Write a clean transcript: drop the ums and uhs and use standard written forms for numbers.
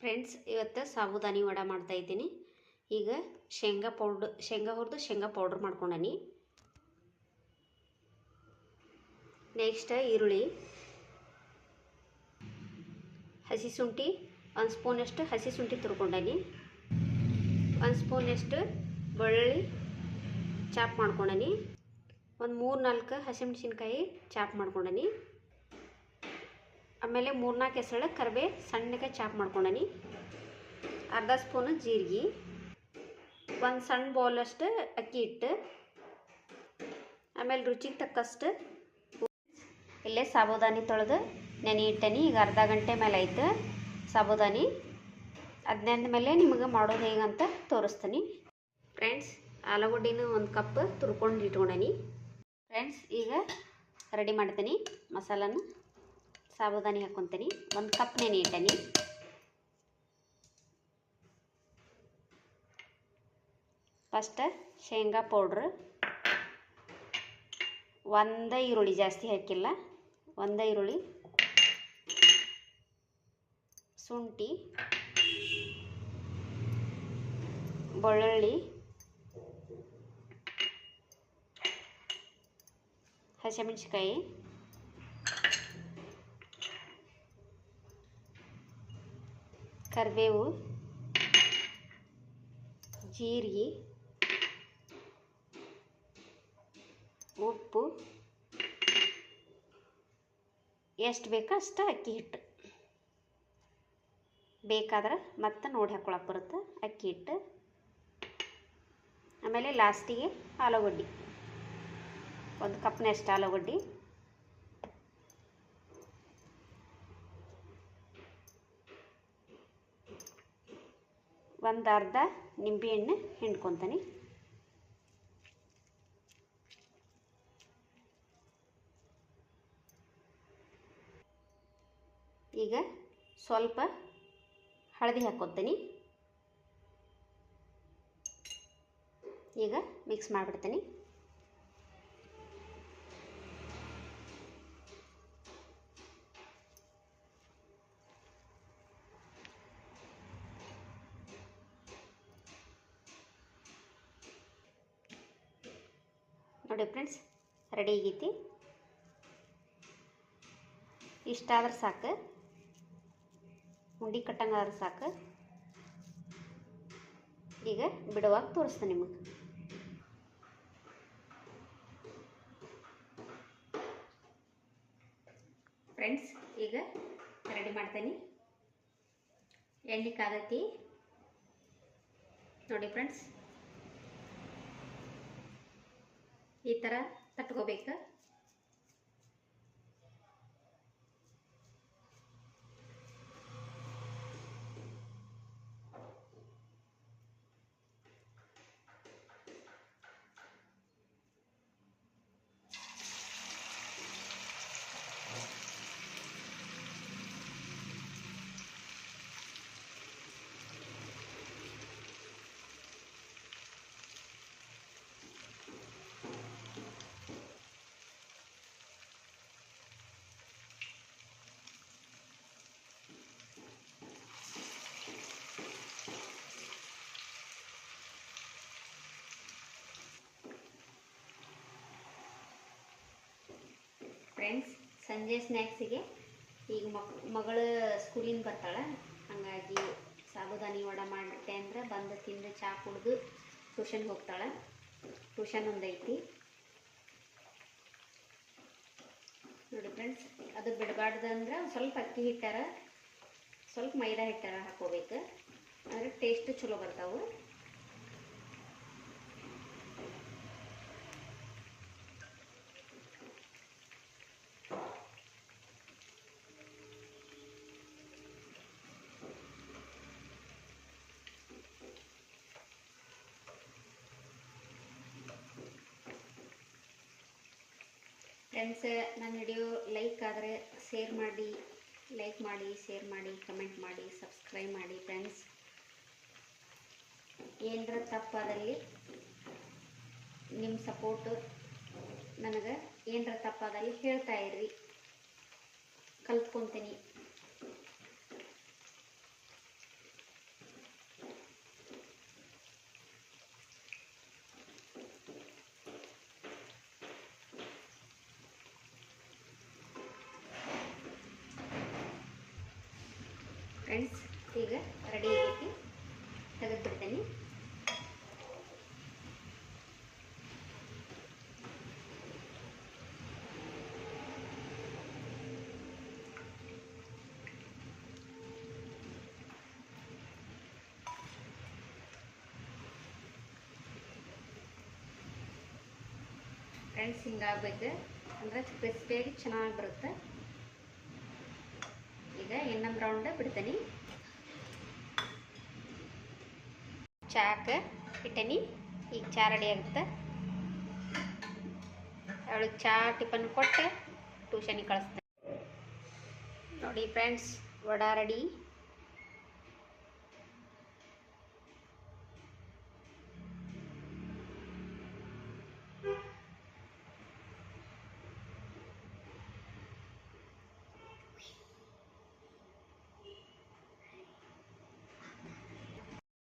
Friends, ಇವತ್ತು ಸಾಬುದಾನಿ ವಡೆ ಮಾಡ್ತಾ ಇದ್ದೀನಿ. ಈಗ ಶೇಂಗಾ ಹುರಿದು ಶೇಂಗಾ ಪೌಡ್ರ್ ಮಾಡ್ಕೊಂಡನಿ. ನೆಕ್ಸ್ಟ್ ಈರುಳ್ಳಿ, ಹಸಿ ಶುಂಠಿ 1 ಸ್ಪೂನಷ್ಟು ಹಸಿ ಶುಂಠಿ ತುರ್ಕೊಂಡನಿ. 1 ಸ್ಪೂನಷ್ಟು ಬೆಳ್ಳುಳ್ಳಿ ಚಾಪ್ ಮಾಡ್ಕೊಂಡನಿ. ಒಂದು 3-4 ಹಸಿಮೆಣಸಿನ್ಕಾಯಿ ಚಾಪ್ ಮಾಡ್ಕೊಂಡನಿ. ಆಮೇಲೆ 3-4 ಎಸಳು ಕರಿಬೇವು ಸಣ್ಣಗೆ ಚಾಪ್ ಮಾಡ್ಕೊಂಡನಿ. ಅರ್ಧ ಸ್ಪೂನು ಜೀರಿಗೆ, ಒಂದು ಸಣ್ಣ ಬೌಲಷ್ಟು ಅಕ್ಕಿ ಹಿಟ್ಟು, ಆಮೇಲೆ ರುಚಿಗೆ ತಕ್ಕಷ್ಟು ಇಲ್ಲೇ ಸಾಬುದಾನಿ ತೊಳೆದು ನೆನೆ ಇಟ್ಟನಿ. ಈಗ ಅರ್ಧ ಗಂಟೆ ಮೇಲೆ ಆಯ್ತು ಸಾಬುದಾನಿ. ಅದನ್ನ ಮೇಲೆ ನಿಮಗೆ ಮಾಡೋದು ಹೇಗಂತ ತೋರಿಸ್ತೀನಿ. ಫ್ರೆಂಡ್ಸ್, ಆಲೂಗಡ್ಡಿನೂ 1 ಕಪ್ ತುರ್ಕೊಂಡು ಇಟ್ಕೊಂಡನಿ. ಫ್ರೆಂಡ್ಸ್, ಈಗ ರೆಡಿ ಮಾಡ್ತೀನಿ ಮಸಾಲನ. ಸಾಬುದಾನಿ ಹಾಕ್ಕೊತೀನಿ. 1 ಕಪ್ ನೆನೆ ಇಟ್ಟನಿ. ಫಸ್ಟ್ ಶೇಂಗಾ ಪೌಡ್ರ್, 1 ಈರುಳ್ಳಿ, ಜಾಸ್ತಿ ಹಾಕಿಲ್ಲ, 1 ಈರುಳ್ಳಿ, ಶುಂಠಿ, ಬೆಳ್ಳುಳ್ಳಿ, ಹಸಿಮೆಣಸಿನ್ಕಾಯಿ, ಕರಿಬೇವು, ಜೀರಿಗೆ, ಉಪ್ಪು, ಎಷ್ಟು ಬೇಕೋ ಅಷ್ಟು ಅಕ್ಕಿ ಹಿಟ್ಟು, ಬೇಕಾದ್ರೆ ಮತ್ತೆ ನೋಡಿ ಹಾಕ್ಕೊಳಕ್ಕೆ ಬರುತ್ತೆ ಅಕ್ಕಿ ಹಿಟ್ಟು. ಆಮೇಲೆ ಲಾಸ್ಟಿಗೆ ಆಲೂಗಡ್ಡೆ, 1 ಕಪ್ನಷ್ಟು ಆಲೂಗಡ್ಡೆ, ಒಂದು ಅರ್ಧ ನಿಂಬೆಹಣ್ಣು ಹಿಂಡ್ಕೊತೀನಿ. ಈಗ ಸ್ವಲ್ಪ ಹಳದಿ ಹಾಕ್ಕೊತೀನಿ. ಈಗ ಮಿಕ್ಸ್ ಮಾಡಿಬಿಡ್ತೀನಿ. ನೋಡಿ ಫ್ರೆಂಡ್ಸ್, ರೆಡಿ ಆಗೈತಿ. ಇಷ್ಟಾದ್ರೆ ಸಾಕು, ಉಂಡೆ ಕಟ್ಟಂಗಾದ್ರೆ ಸಾಕು. ಈಗ ಬಿಡುವಾಗ ತೋರಿಸ್ತೀನಿ ನಿಮಗೆ. ಫ್ರೆಂಡ್ಸ್, ಈಗ ರೆಡಿ ಮಾಡ್ತೀನಿ. ಎಣ್ಣೆ ಕಾದೈತಿ ನೋಡಿ ಫ್ರೆಂಡ್ಸ್, ಈ ಥರ ತಟ್ಕೋಬೇಕು. ಫ್ರೆಂಡ್ಸ್, ಸಂಜೆ ಸ್ನ್ಯಾಕ್ಸಿಗೆ ಈಗ ಮಗಳು ಸ್ಕೂಲಿಂದ ಬರ್ತಾಳೆ, ಹಾಗಾಗಿ ಸಾಬುದಾನಿ ವಡೆ ಮಾಡಿಟ್ಟೆ ಅಂದರೆ ಬಂದು ತಿಂದು ಚಹಾ ಕುಡಿದು ಟ್ಯೂಷನ್ಗೆ ಹೋಗ್ತಾಳೆ. ಟ್ಯೂಷನ್ ಒಂದೈತಿ ನೋಡಿ ಫ್ರೆಂಡ್ಸ್. ಅದು ಬಿಡಬಾರ್ದು ಅಂದ್ರೆ ಸ್ವಲ್ಪ ಅಕ್ಕಿ ಹಿಟ್ಟಾರ, ಸ್ವಲ್ಪ ಮೈದಾ ಹಿಟ್ಟಾರ ಹಾಕೋಬೇಕು, ಅಂದರೆ ಟೇಸ್ಟ್ ಚಲೋ ಬರ್ತಾವೆ. ಫ್ರೆಂಡ್ಸ್, ನನ್ನ ವಿಡಿಯೋ ಲೈಕ್ ಆದರೆ ಲೈಕ್ ಮಾಡಿ, ಶೇರ್ ಮಾಡಿ, ಕಮೆಂಟ್ ಮಾಡಿ, ಸಬ್ಸ್ಕ್ರೈಬ್ ಮಾಡಿ. ಫ್ರೆಂಡ್ಸ್, ಏನರ ತಪ್ಪಾದಲ್ಲಿ ನಿಮ್ಮ ಸಪೋರ್ಟು ನನಗೆ ಏನರ ತಪ್ಪಾದಲ್ಲಿ ಹೇಳ್ತಾ ಇರ್ರಿ, ಕಲ್ತ್ಕೊತೀನಿ. ಫ್ರೆಂಡ್ಸ್ ಈಗ ರೆಡಿ ಆಗೈತಿ, ತೆಗೆದುಬಿಡ್ತೀನಿ. ಫ್ರೆಂಡ್ಸ್ ಹಿಂಗಾಗಬೇಕು, ಅಂದರೆ ಕ್ರಿಸ್ಪಿಯಾಗಿ ಚೆನ್ನಾಗಿ ಬರುತ್ತೆ. ಈಗ ಇನ್ನೊಂದು ರೌಂಡ್ ಬಿಡ್ತೀನಿ. ಚಾಕ್ಕೆ ಇಟ್ಟನಿ, ಈಗ ಚಹಾ ರೆಡಿ ಆಗುತ್ತೆ. ಅವಳಿಗೆ ಚಹಾ ಟಿಫನ್ ಕೊಟ್ಟು ಟ್ಯೂಷನಿಗೆ ಕಳಿಸ್ತೇನೆ. ನೋಡಿ ಫ್ರೆಂಡ್ಸ್, ವಡ ರೆಡಿ.